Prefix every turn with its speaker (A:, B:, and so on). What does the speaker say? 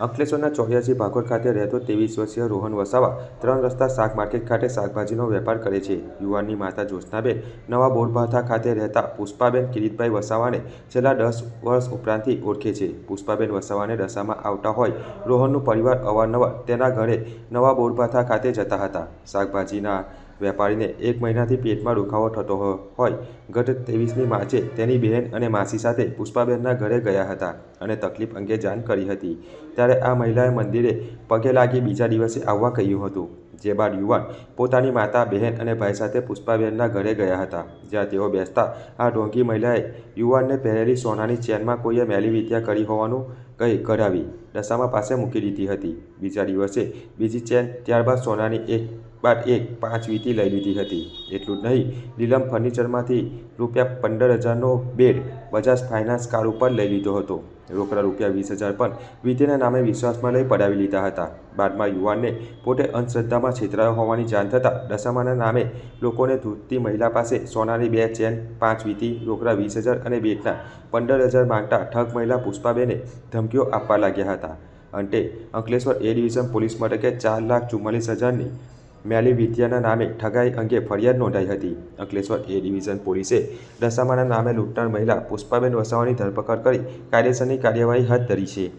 A: અંકલેશ્વરના 84 ભાગોળ ખાતે રહેતો 23 વર્ષીય રોહન વસાવા 3 રસ્તા શાક માર્કેટ ખાતે શાકભાજીનો વેપાર કરે છે. યુવાનની માતા જ્યોત્સનાબેન નવા બોરભાઠા ખાતે રહેતા પુષ્પાબેન કિરીટભાઈ વસાવાને છેલ્લા 10 વર્ષ ઉપરાંતથી ઓળખે છે. પુષ્પાબેન વસાવાને દશામાં આવતા હોય રોહનનું પરિવાર અવારનવાર તેના ઘરે નવા બોરભાઠા ખાતે જતા હતા. શાકભાજીના વેપારીને 1 મહિનાથી પેટમાં દુખાવો થતો હોય ગત 23મી માર્ચે તેની બહેન અને માસી સાથે પુષ્પાબેનના ઘરે ગયા હતા અને તકલીફ અંગે જાણ કરી હતી. ત્યારે આ મહિલાએ મંદિરે પગે લાગી બીજા દિવસે આવવા કહ્યું હતું. જે બાદ યુવાન પોતાની માતા, બહેન અને ભાઈ સાથે પુષ્પાબેનના ઘરે ગયા હતા. જ્યાં તેઓ બેસતા આ ઢોંગી મહિલાએ યુવાનને પહેરેલી સોનાની ચેનમાં કોઈએ મેલી વિદ્યા કરી હોવાનું કહી કઢાવી દશામાં પાસે મૂકી દીધી હતી. બીજા દિવસે બીજી ચેન, ત્યારબાદ સોનાની એક બાદ એક 5 વીંટી લઈ લીધી હતી. એટલું જ નહીં, નીલમ ફર્નિચરમાંથી ₹15,000નો બેડ બજાજ ફાઇનાન્સ કાર્ડ ઉપર લઈ લીધો હતો. રોકડા ₹20,000 પણ વીંટીના નામે વિશ્વાસમાં લઈ પડાવી લીધા હતા. બાદમાં યુવાનને પોતે અંધશ્રદ્ધામાં છેતરાયો હોવાની જાણ થતાં દશામાના નામે લોકોને ધૂતતી મહિલા પાસે સોનાની 2 ચેન, 5 વીંટી, રોકડા 20,000 અને બેડના 15,000 માંગતા ઠગ મહિલા પુષ્પાબેને ધમકીઓ આપવા લાગ્યા હતા. અંતે અંકલેશ્વર એ ડિવિઝન પોલીસ મથકે 4,44,000ની મેલી વિદ્યાના નામે ઠગાઈ અંગે ફરિયાદ નોંધાઈ હતી. અંકલેશ્વર એ ડિવિઝન પોલીસે દશામાના નામે લૂંટનાર મહિલા પુષ્પાબેન વસાવાની ધરપકડ કરી કાયદેસરની કાર્યવાહી હાથ ધરી છે.